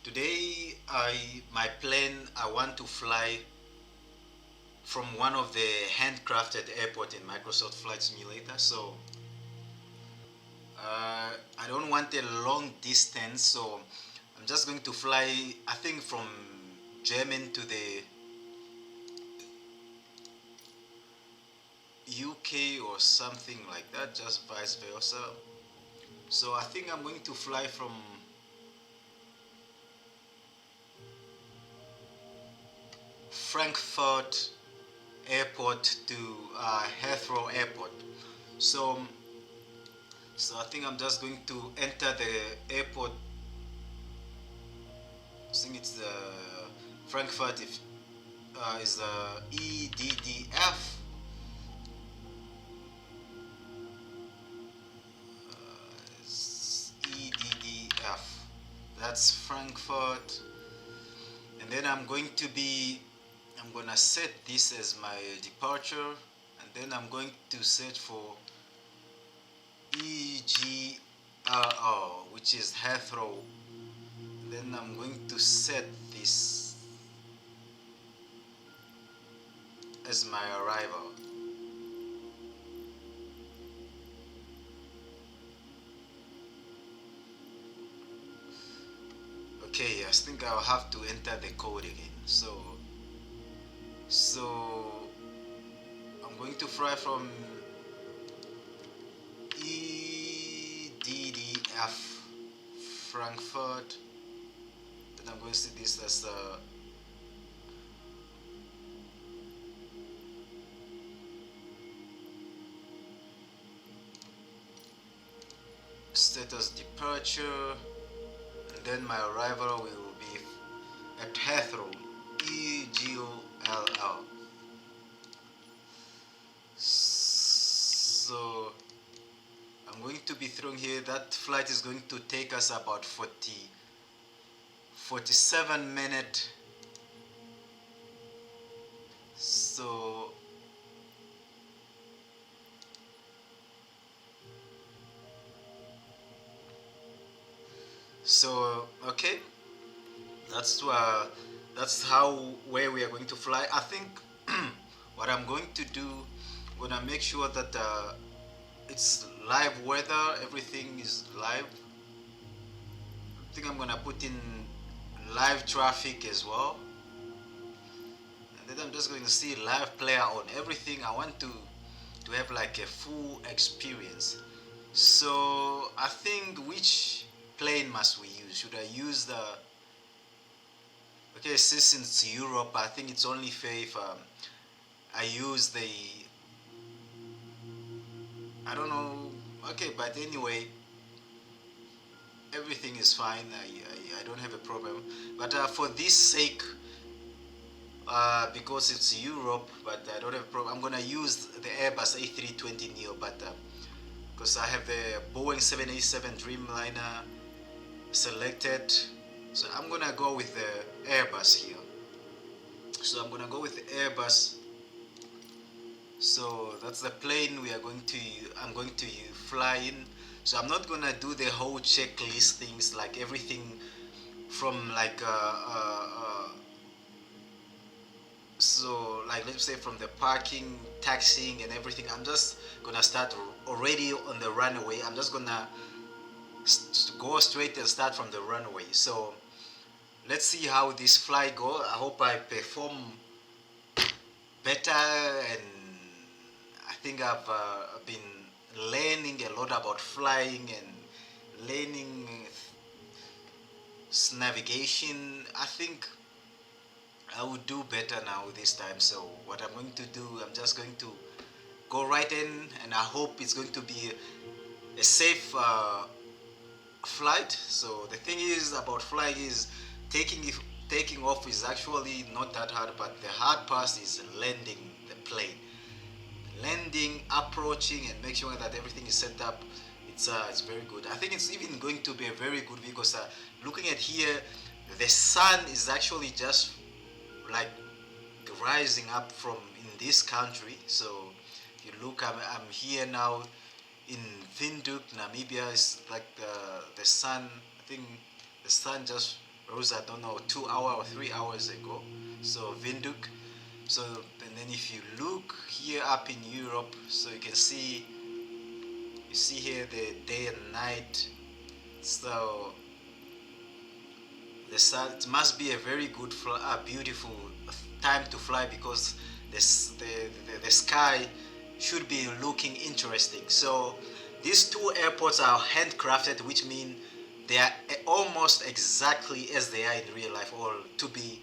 Today, my plane, I want to fly from one of the handcrafted airport in Microsoft Flight Simulator. So I don't want a long distance. So I'm just going to fly, I think, from Germany to the UK or something like that, just vice versa. So I think I'm going to fly from Frankfurt airport to Heathrow airport. So so I think I'm just going to enter the airport. I think it's the Frankfurt if, is the EDDF. EDDF. That's Frankfurt. And then I'm gonna set this as my departure, and then I'm going to search for EGRR, which is Heathrow. Then I'm going to set this as my arrival. Okay, I think I'll have to enter the code again. So I'm going to fly from EDDF Frankfurt. Then I'm going to see this as the status departure, and then my arrival will be at Heathrow, EGOLL. So I'm going to be through here. That flight is going to take us about 47 minutes. So okay, that's how where we are going to fly. I think what I'm going to do, I'm gonna make sure that it's live weather, everything is live. I think I'm gonna put in live traffic as well, and then I'm just going to see live player on everything. I want to have like a full experience. So I think, which plane must we use? Should I use the, okay, since it's Europe, I think it's only fair if I use the, I don't know, okay, but anyway, everything is fine. I don't have a problem. But for this sake, because it's Europe, but I don't have a problem, I'm gonna use the Airbus A320neo, but because I have the Boeing 787 Dreamliner selected, so I'm gonna go with the Airbus here. So I'm gonna go with the Airbus. So that's the plane we are going to, I'm going to fly in. So I'm not gonna do the whole checklist things, like everything from like so like, let's say, from the parking, taxiing and everything. I'm just gonna start already on the runway. I'm just gonna go straight and start from the runway. So let's see how this flight goes. I hope I perform better, and I think I've been learning a lot about flying and learning navigation. I think I will do better now this time. So what I'm going to do, I'm just going to go right in, and I hope it's going to be a safe flight. So the thing is about flying is taking taking off is actually not that hard, but the hard part is landing the plane, landing, approaching, and make sure that everything is set up. It's very good. I think it's even going to be a very good, because looking at here, the sun is actually just like rising up from in this country. So if you look, I'm here now in Windhoek, Namibia. Is like the sun. I think the sun just rose, I don't know, 2 hours or 3 hours ago. So Windhoek. So and then if you look here up in Europe, so you can see, you see here the day and night. So the sun, it must be a very good, beautiful time to fly, because the sky should be looking interesting. So these two airports are handcrafted, which means they are almost exactly as they are in real life, or to be,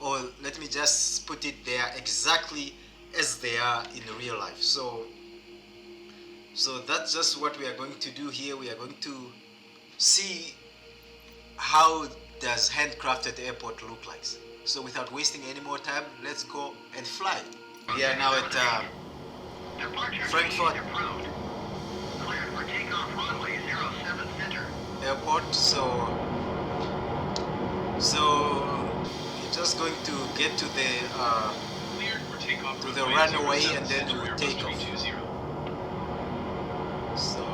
or let me just put it, they are exactly as they are in real life. So that's just what we are going to do here. We are going to see how does handcrafted airport look like. So without wasting any more time, let's go and fly. We are now at Frankfurt airport. So you're just going to get to the runway, and then we will take off. So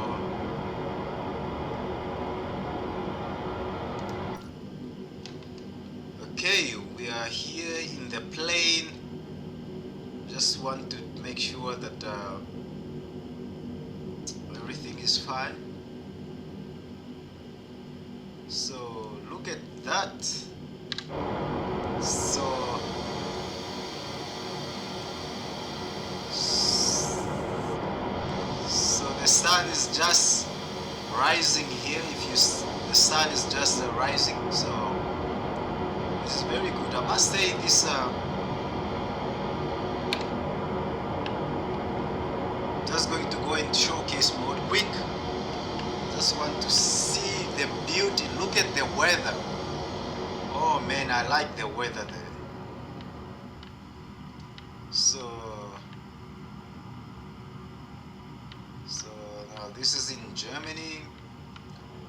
okay, we are here in the plane. Just want to make sure that everything is fine. So look at that. So the sun is just rising here. The sun is just rising. So this is very good. I must say this. Just going to go in showcase mode quick. Just want to see the beauty. Look at the weather. Oh man, I like the weather there. So now this is in Germany.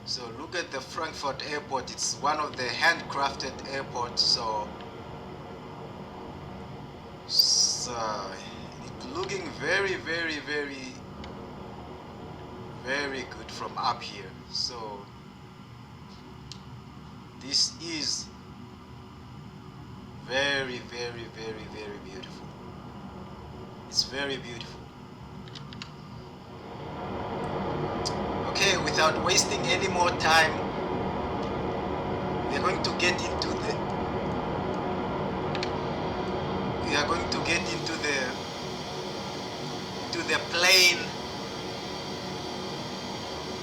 So look at the Frankfurt airport. It's one of the handcrafted airports. So it's looking very, very, very, very good from up here. So this is very, very, very, very beautiful. It's very beautiful. Okay, without wasting any more time, we are going to get into the plane,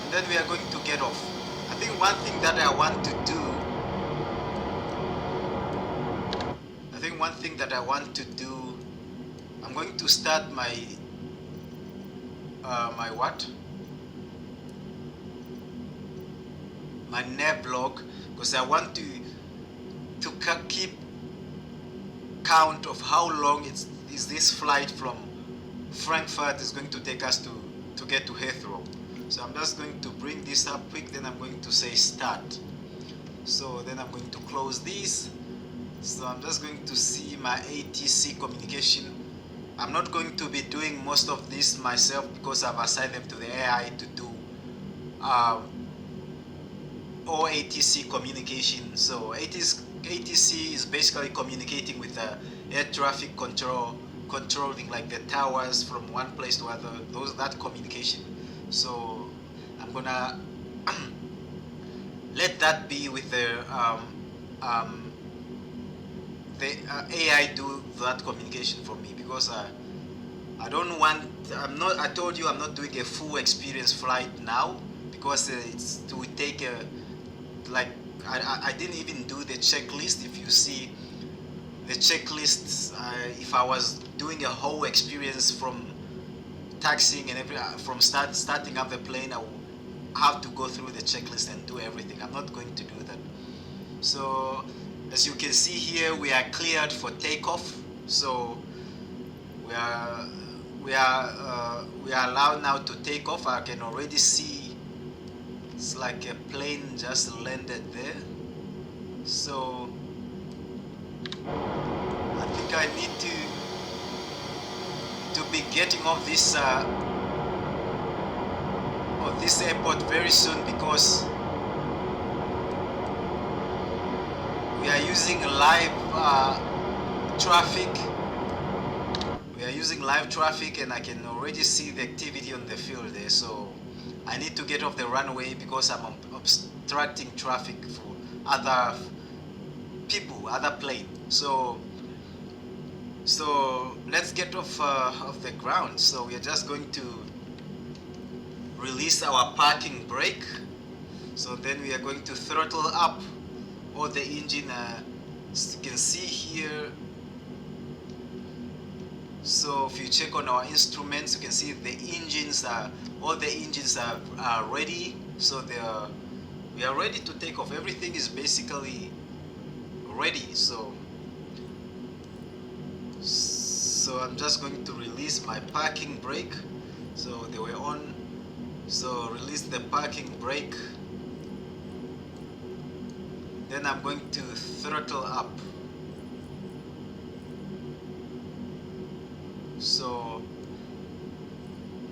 and then we are going to get off. I think one thing that I want to do, I'm going to start my my nav log, because I want to keep count of how long is this flight from Frankfurt is going to take us to get to Heathrow. So I'm just going to bring this up quick, then I'm going to say start. So then I'm going to close this. So I'm just going to see my ATC communication. I'm not going to be doing most of this myself, because I've assigned them to the AI to do all ATC communication. So ATC is basically communicating with the air traffic controlling like the towers from one place to other, that communication. So I'm gonna let that be with the AI do that communication for me, because I don't want, I told you I'm not doing a full experience flight now, because it would take I didn't even do the checklist. If you see the checklist, if I was doing a whole experience from taxiing and from starting up the plane, I would have to go through the checklist and do everything. I'm not going to do that. So as you can see here, we are cleared for takeoff. So we are allowed now to take off. I can already see it's like a plane just landed there. So I think I need to be getting off this airport very soon, because we are using live traffic. We are using live traffic, and I can already see the activity on the field there. So I need to get off the runway because I'm obstructing traffic for other people, other plane. So let's get off the ground. So we are just going to release our parking brake. So then we are going to throttle up all the engine. As you can see here. So if you check on our instruments, you can see the engines all the engines are ready. So we are ready to take off. Everything is basically ready. So I'm just going to release my parking brake. So they were on. So release the parking brake. Then I'm going to throttle up. So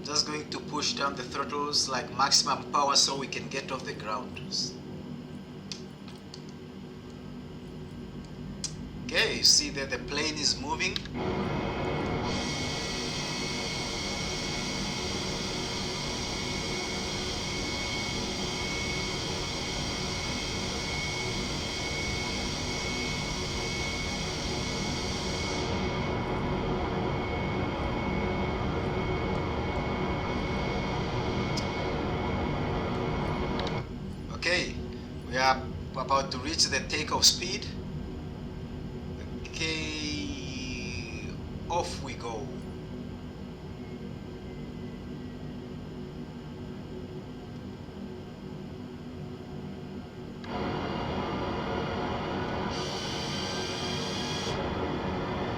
just going to push down the throttles like maximum power so we can get off the ground. Okay, you see that the plane is moving. Okay, we are about to reach the takeoff speed. Okay, off we go.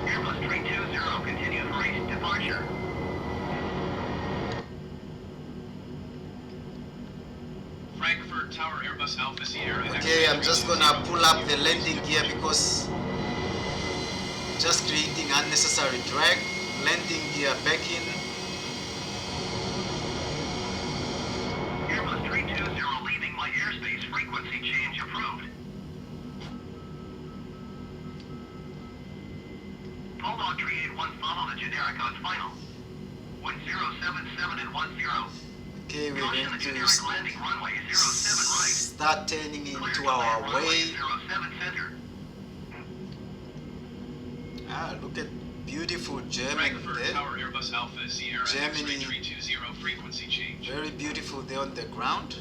Airbus 320, continue race departure. Frankfurt Tower Airbus Alpha Sierra. Okay, I'm just gonna pull up the landing gear because just creating unnecessary drag. Landing gear back in. Airbus 320 leaving my airspace, frequency change approved. Bulldog 381, follow the generic on final. 1077 and 10. Okay, we're Caution, going the to generic landing runway is 07 right. start turning Clear into to our land runway way. 07 center. Look at beautiful Germany Frankfurt there. Tower Airbus Alpha Sierra Germany. X-ray 320 frequency change. Very beautiful there on the ground.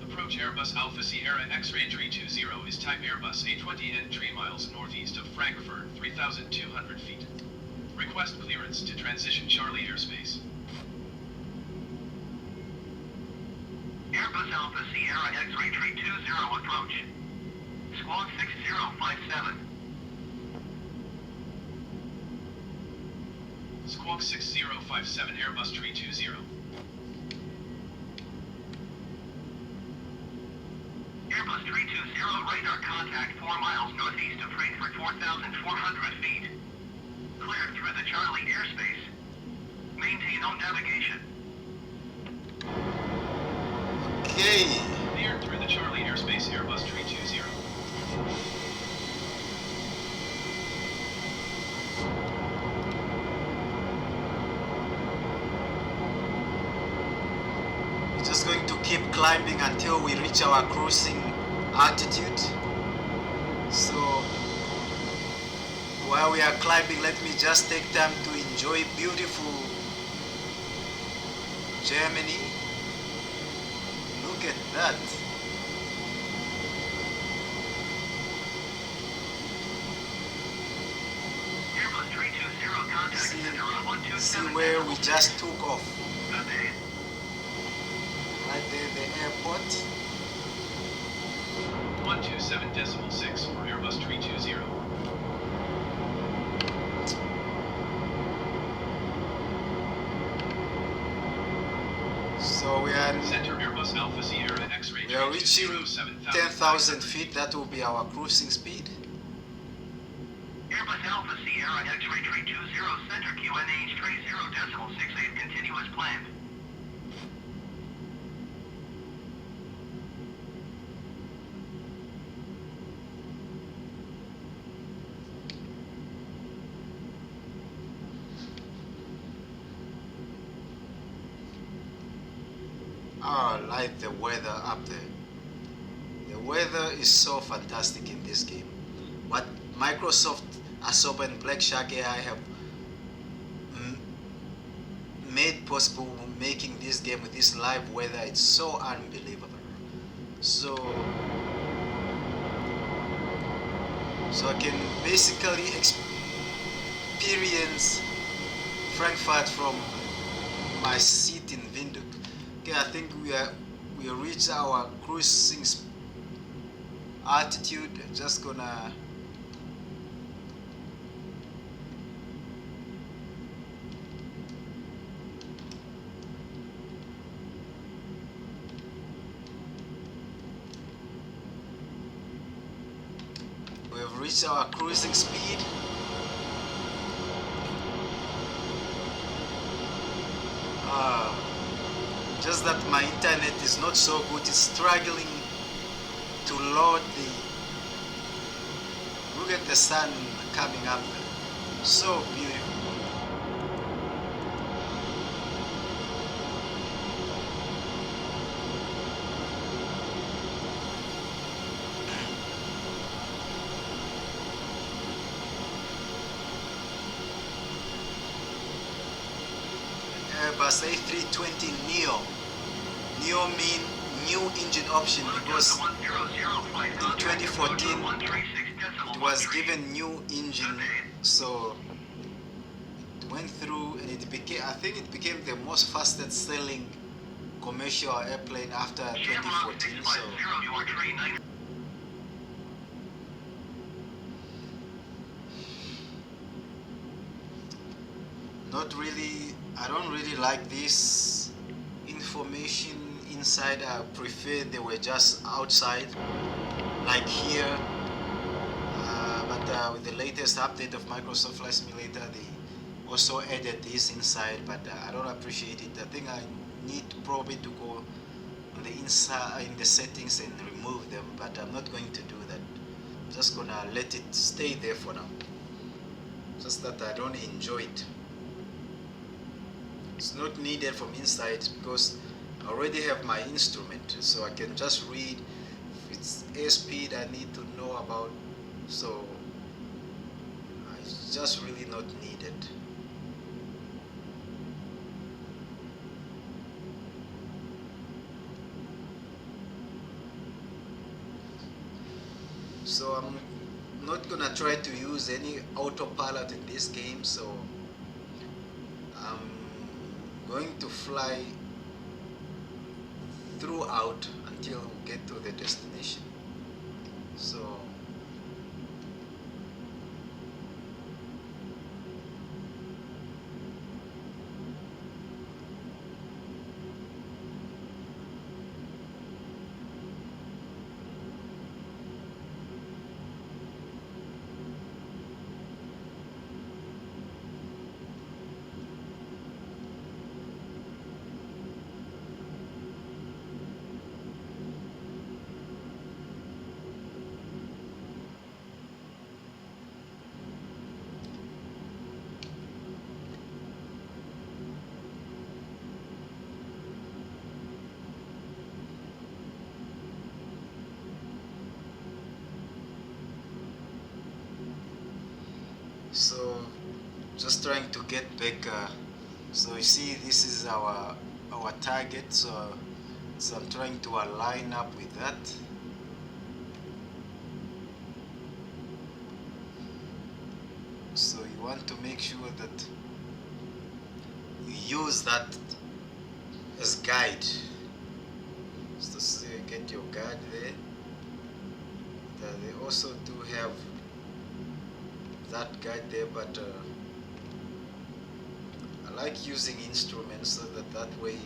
Approach Airbus Alpha Sierra X-ray 320 is type Airbus A20N 3 miles northeast of Frankfurt, 3,200 feet. Request clearance to transition Charlie airspace. Airbus Alpha Sierra X-ray 320 approach. Squawk 6057. Squawk 6057 Airbus 320. Airbus 320 radar contact 4 miles northeast of Frankfurt, 4,400 feet. Cleared through the Charlie airspace. Maintain on navigation. Okay. Cleared through the Charlie airspace Airbus 320. We're just going to keep climbing until we reach our cruising altitude. So while we are climbing, let me just take time to enjoy beautiful Germany. Look at that. Airbus 320 contact center on 127. See where we just took off. Okay. Right there, the airport. 127.6 for Airbus 320. So we are Center Airbus Alpha Sierra X-ray we are reaching 320, 10,000 feet. That will be our cruising speed. Airbus Alpha Sierra X-ray 320 center QNH 30.68 continuous planned. I like the weather up there. The weather is so fantastic in this game. What Microsoft, Asoba, and Black Shark AI have m- made possible making this game with this live weather, it's so unbelievable. So, so I can basically experience Frankfurt from my seat in Windhoek. Okay, I think we reached our cruising altitude. Just gonna we have reached our cruising speed. Uh, just that my internet is not so good. It's struggling to load the. Look at the sun coming up. So beautiful. Airbus A320 Neo. Neo mean new engine option because in 2014 it was given new engine, so it went through and it became, I think it became the most fastest selling commercial airplane after 2014. So not really, I don't really like this information inside. I prefer they were just outside like here. But with the latest update of Microsoft Flight Simulator, they also added this inside, but I don't appreciate it. I think I need probably to go on the inside in the settings and remove them, but I'm not going to do that. I'm just gonna let it stay there for now. Just that I don't enjoy it. It's not needed from inside because I already have my instrument, so I can just read if it's airspeed I need to know about. So it's just really not needed. So I'm not gonna try to use any autopilot in this game, so I'm going to fly throughout until we get to the destination. So so just trying to get back. So you see, this is our target. So I'm trying to align up with that. So you want to make sure that you use that as guide. So get your guide there. They also do have that guide there, but I like using instruments so that way.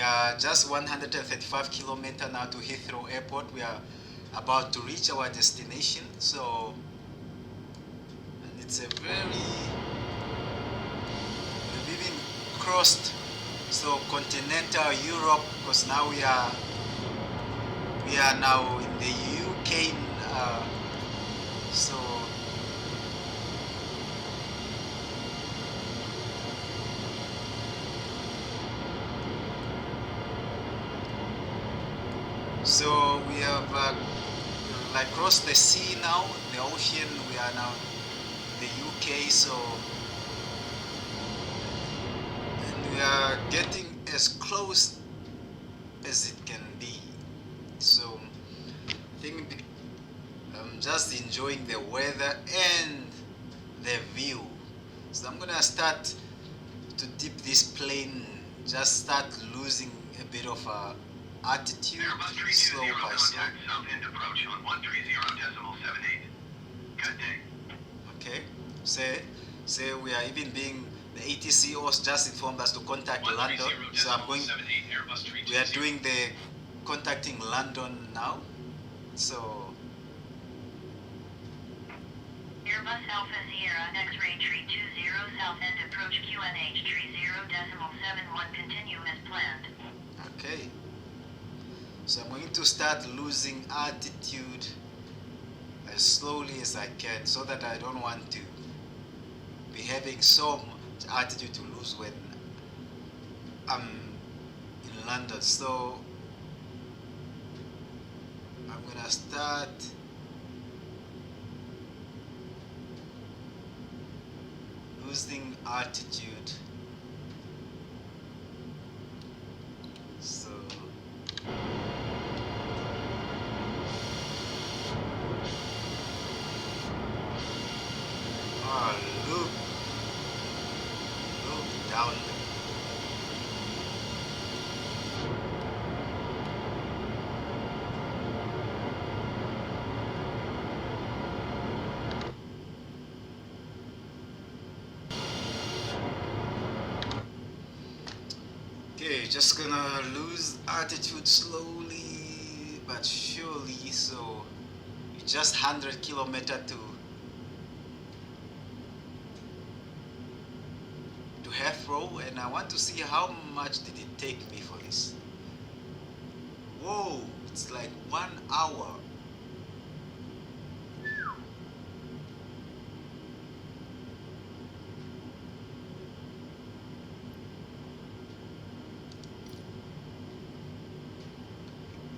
We are just 135 kilometers now to Heathrow Airport. We are about to reach our destination. So, and it's a very, we've even crossed so continental Europe, because now we are now in the UK. So so we have like crossed the sea now, the ocean. We are now in the UK. So, and we are getting as close as it can be. So I think I'm just enjoying the weather and the view. So I'm gonna start to dip this plane, just start losing a bit of altitude, Airbus slow 320 by slow. contact south end approach on 130.78. Good day. Okay, say we are even being, the ATCOs just informed us to contact London. So I'm going, we are doing the contacting London now. So Airbus Alpha Sierra X-ray tree 20 south end approach QNH tree 0.71 continue as planned. okay, so I'm going to start losing altitude as slowly as I can, so that I don't want to be having so much altitude to lose when I'm in London. So I'm gonna start losing altitude. So look down there. Okay, just gonna lose altitude slowly but surely. So it's just 100 kilometers to Heathrow, and I want to see how much did it take me for this. Whoa, it's like 1 hour.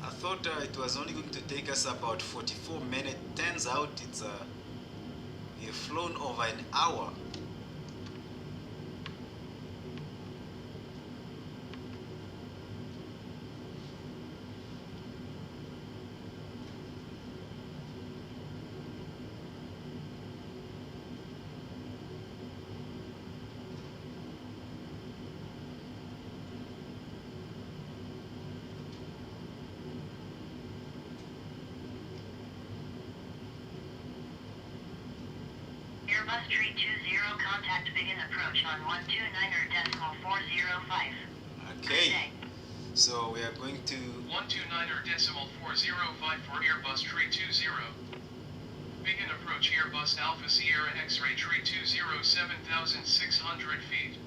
I thought it was only going to take us about 44 minutes. Turns out it's we've flown over an hour. Airbus tree 20 contact begin approach on 129.405. Okay, so we are going to 129.405 for Airbus Tree 20. Begin approach Airbus Alpha Sierra X-ray Tree 20 7,600 feet.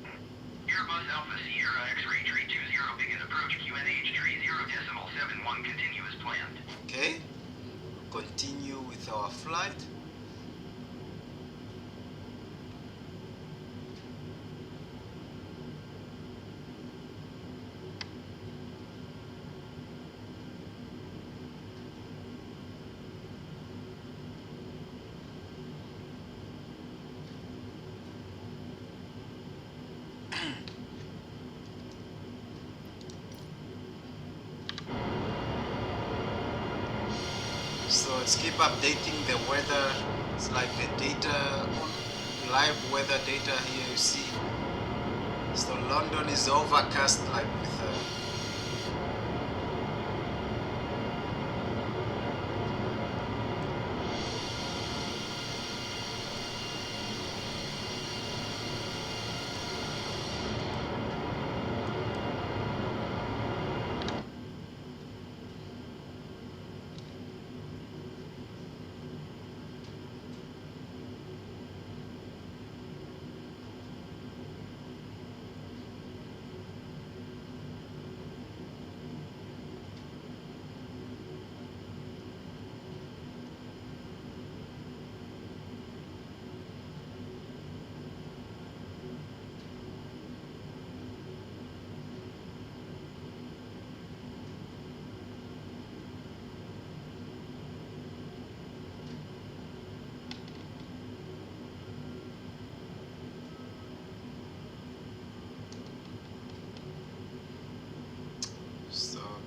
Airbus Alpha Sierra X-ray tree 20 begin approach QNH tree 0.71 continue as planned. okay, continue with our flight. So let's keep updating the weather. It's like the data, live weather data here you see. So London is overcast, like with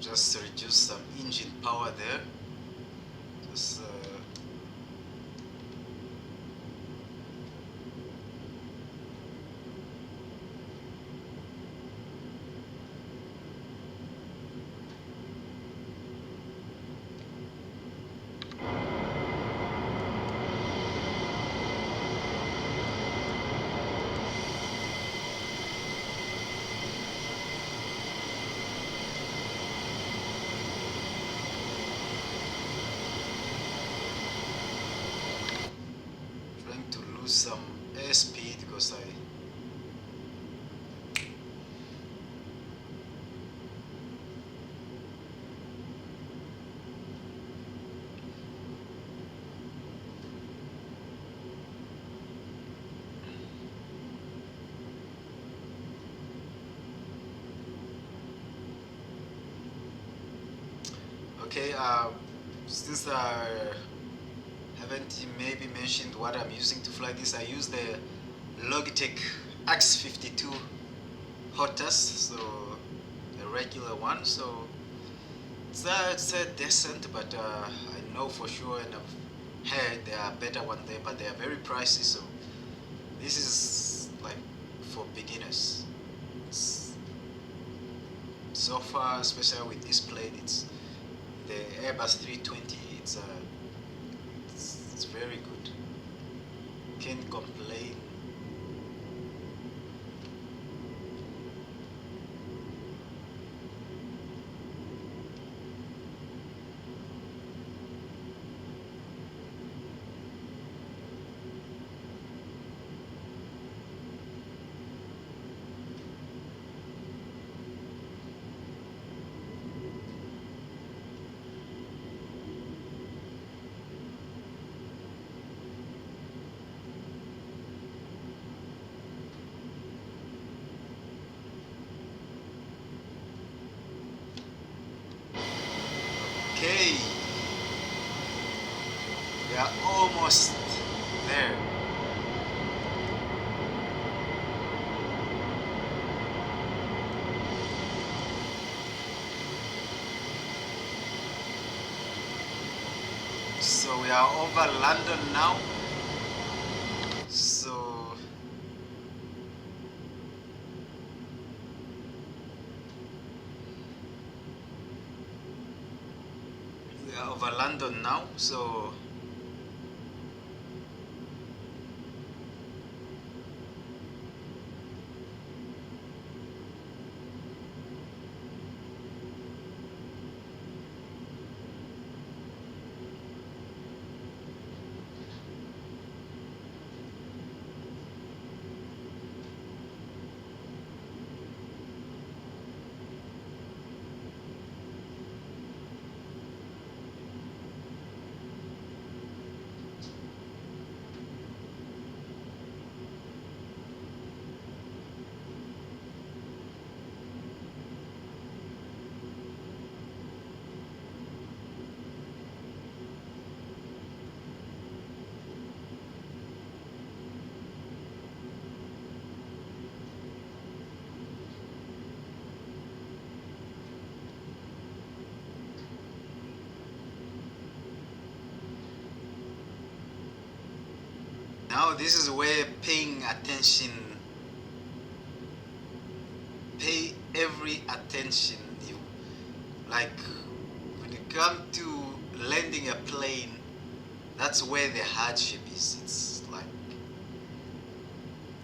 just reduce some engine power there. Just trying to lose some airspeed because I okay, since I haven't maybe mentioned what I'm using to fly this, I use the Logitech X52 Hotas, so the regular one. So it's decent, but I know for sure, and I've heard there are better ones there, but they are very pricey. So this is like for beginners. So far, especially with this plane, it's the Airbus 320. It's very good. Can't complain. Okay, we are almost there. So we are over London now. So we are over London now. So now this is where paying attention, pay every attention. You like when you come to landing a plane, that's where the hardship is. It's like,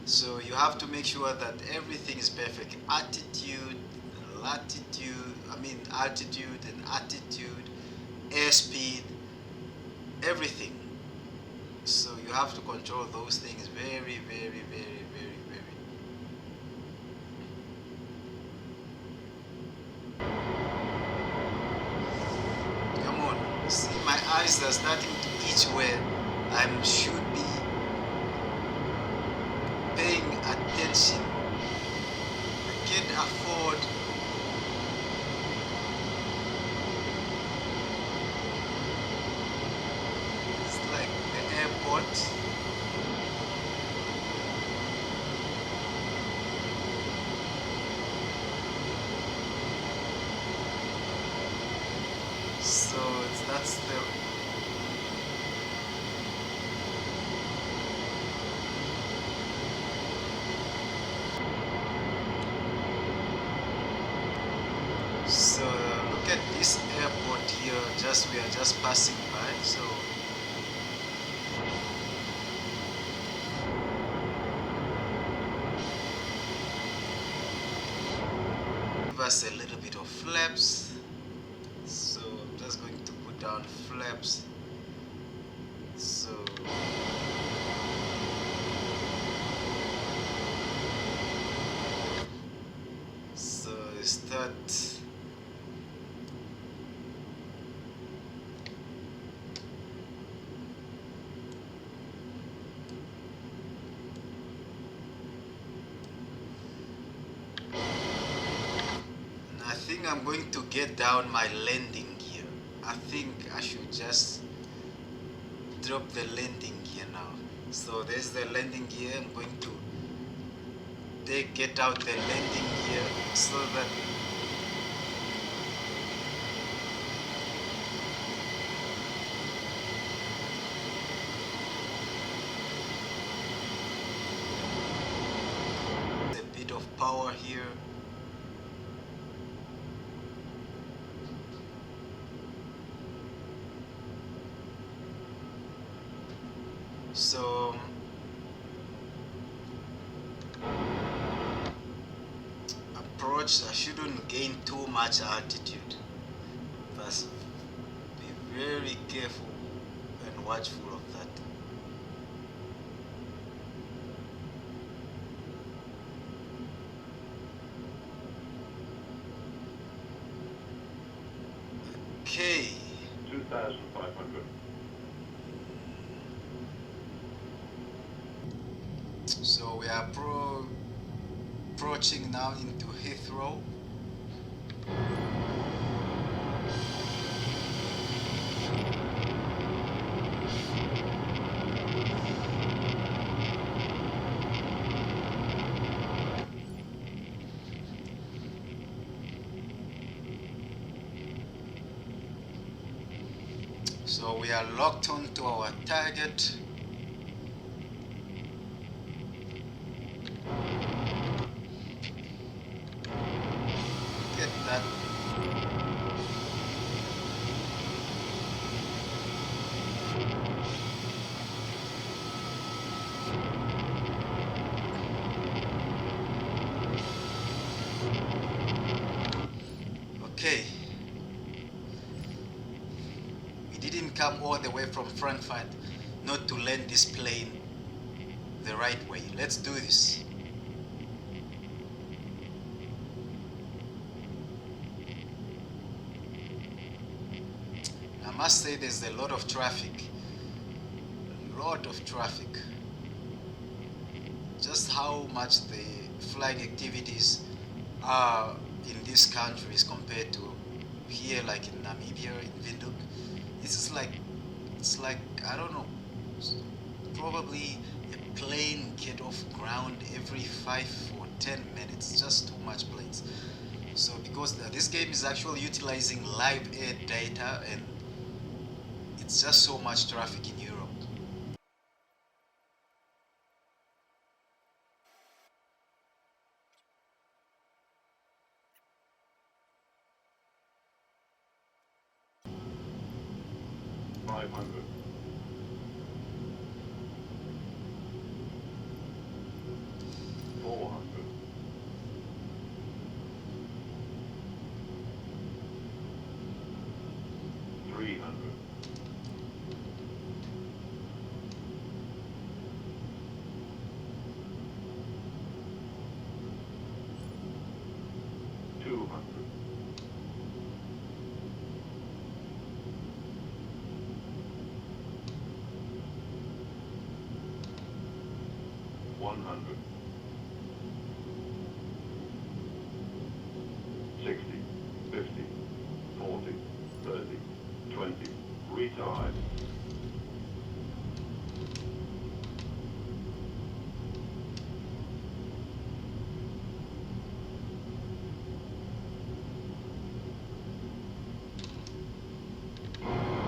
so you have to make sure that everything is perfect. Altitude and attitude, airspeed, everything. So you have to control those things very, very, very, very, very. Come on, see, my eyes are starting to itch where I should be paying attention. I can't afford airport. that's the so look at this airport here. Just we are just passing by. So give us a little bit of flaps. So I'm just going to put down flaps. So start. I think I'm going to get down my landing gear. I think I should just drop the landing gear now. So there's the landing gear. I'm going to get out the landing gear so that a bit of power here. So approach, I shouldn't gain too much altitude. But be very careful and watchful of that. Okay. 2,500. So we are approaching now into Heathrow. So we are locked onto our target. Get that. Okay. We didn't come all the way from Frankfurt not to land this plane the right way. Let's do this. I must say there's a lot of traffic. Just how much the flying activities are in these countries compared to here, like in Namibia, in Windhoek. It's like I don't know, probably a plane get off ground every 5 or 10 minutes. Just too much planes. So because this game is actually utilizing live air data, and it's just so much traffic in Europe. 500. 400. 300. 200. 100. 60, 50, 40, 30, 20, retard. 100.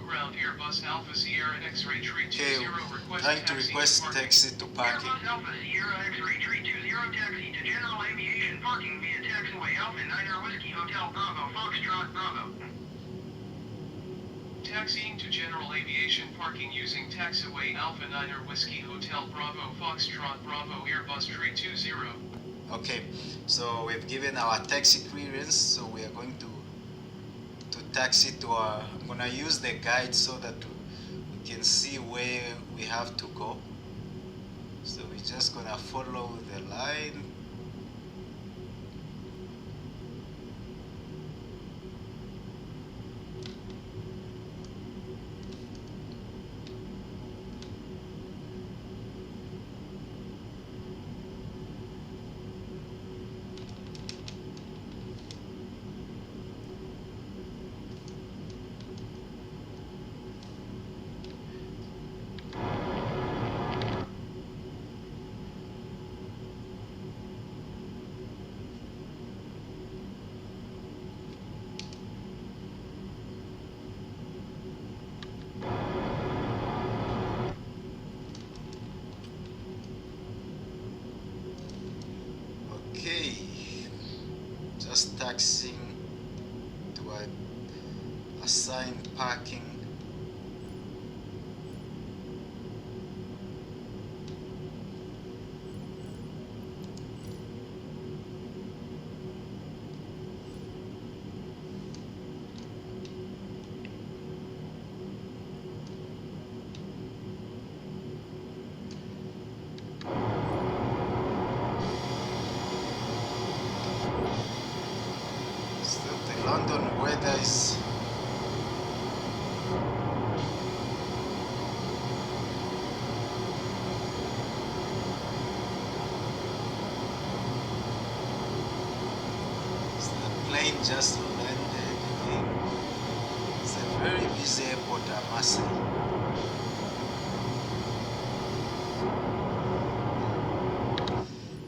ground Airbus Alpha Sierra X-ray Tree Okay, 20 request trying to taxi request parking. taxi to parking. Airbus Alpha Sierra X-ray 320 taxi to general aviation parking via taxiway Alpha Niner Whiskey Hotel Bravo Foxtrot Bravo. Taxiing to general aviation parking using taxiway Alpha Niner Whiskey Hotel Bravo Foxtrot Bravo Airbus Tree 20. Okay, so we've given our taxi clearance, so we are going to taxi to our, I'm gonna use the guide so that we can see where we have to go. So we're just gonna follow the line. Okay, just taxiing to a assigned parking. Still, the London weather is the plane just landed again. It's a very busy airport, I must say.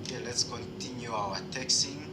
Okay, let's continue our taxiing.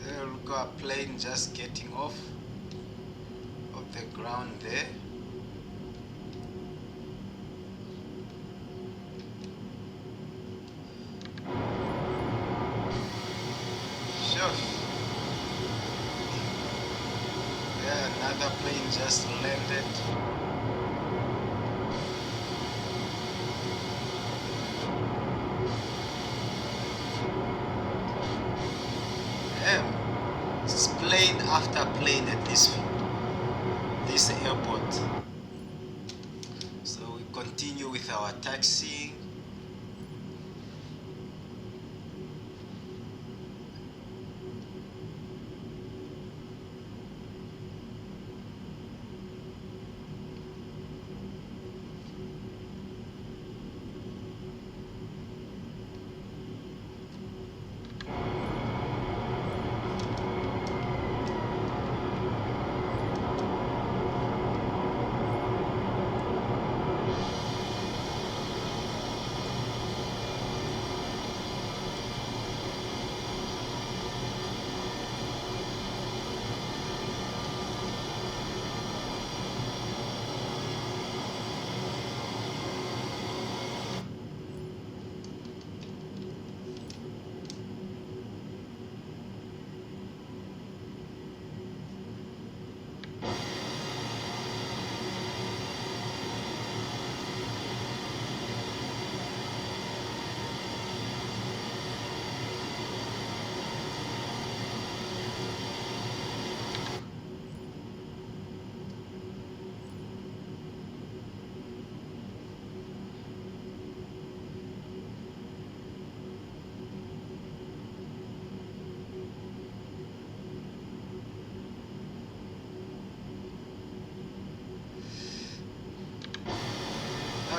There we go, a plane just getting off of the ground there. Sure. Yeah, another plane just landed. It's plane after plane at this airport. So we continue with our taxi.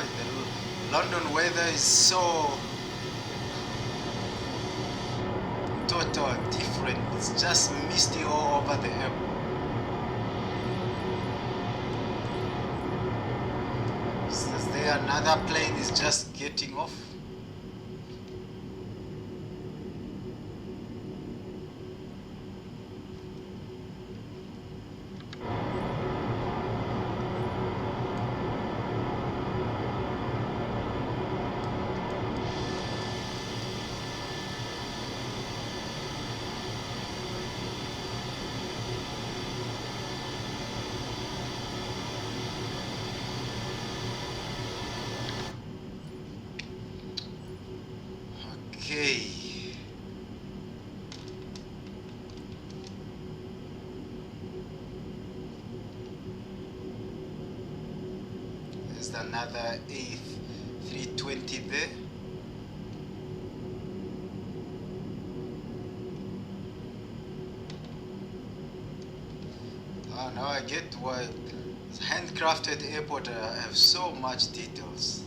the London weather is so total different. It's just misty all over the airport. Is there another plane is just getting off? Okay. There's another A320 there. Oh, now I get why handcrafted airport have so much details.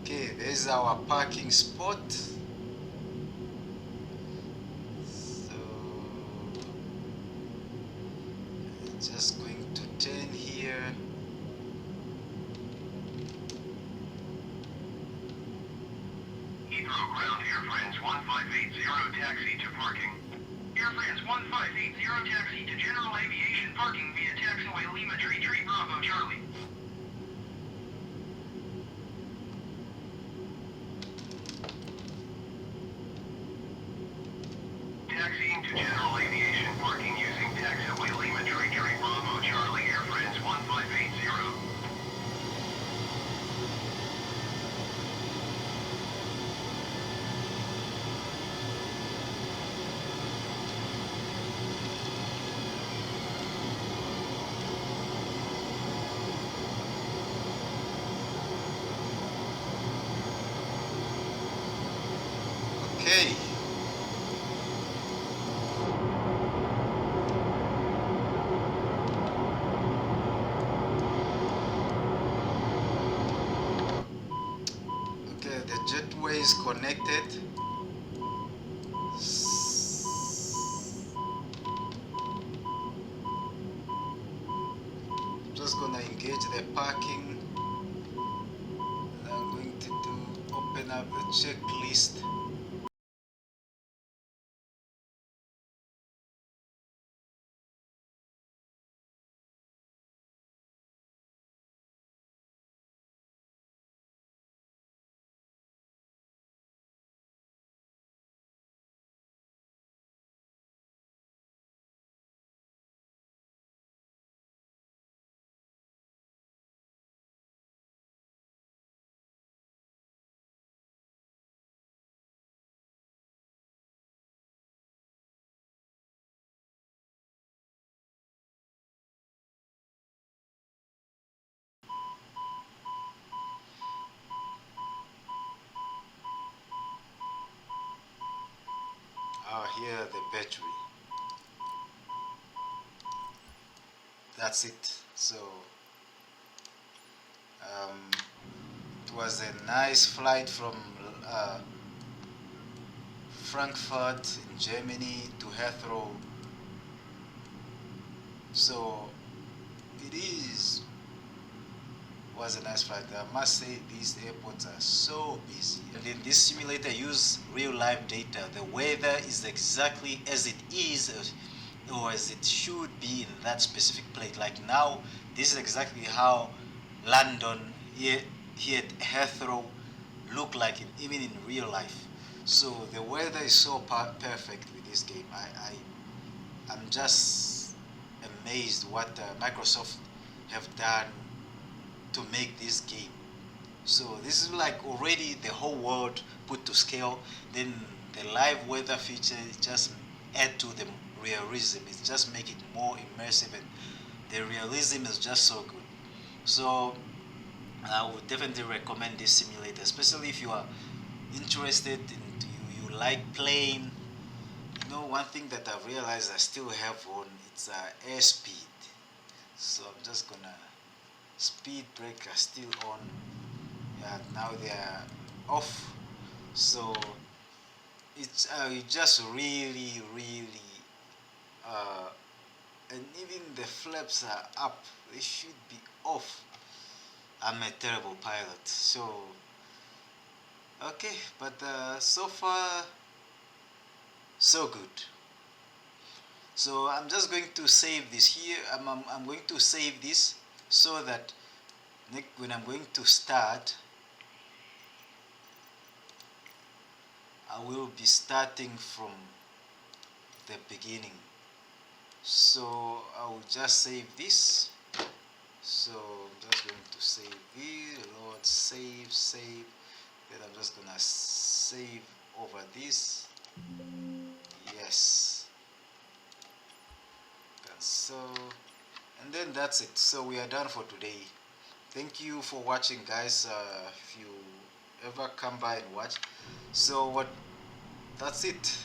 Okay, there's our parking spot. So just going to turn here. Heathrow ground, Air France 1580, taxi to parking. Air France 1580, taxi to general aviation parking via taxiway Lima Tree Bravo Charlie. Taxiing to general aviation parking using taxiway Lima Tree Bravo Charlie, Air France 1580. Okay. Okay, the jetway is connected. Just gonna engage the parking. I'm going to open up the checklist. Here the battery. That's it. So it was a nice flight from Frankfurt in Germany to Heathrow. So it was a nice flight. I must say these airports are so busy. And in this simulator, use real life data. The weather is exactly as it is or as it should be in that specific place. Like now, this is exactly how London here at Heathrow look like even in real life. So the weather is so perfect with this game. I'm just amazed what Microsoft have done to make this game. So this is like already the whole world put to scale. Then the live weather feature just add to the realism. It just make it more immersive, and the realism is just so good. So I would definitely recommend this simulator, especially if you are interested in you like plane. You know, one thing that I've realized I still have on, it's airspeed. So I'm just gonna speed brake are still on. Yeah, now they are off. So it's just really and even the flaps are up. They should be off. I'm a terrible pilot. So okay, but so far so good. So I'm just going to save this here. I'm going to save this so that when I'm going to start, I will be starting from the beginning. So I will just save this. So I'm just going to save it. Lord, save. Then I'm just gonna save over this. Yes. Cancel. And then that's it. So we are done for today. Thank you for watching, guys. If you ever come by and watch, so what? That's it.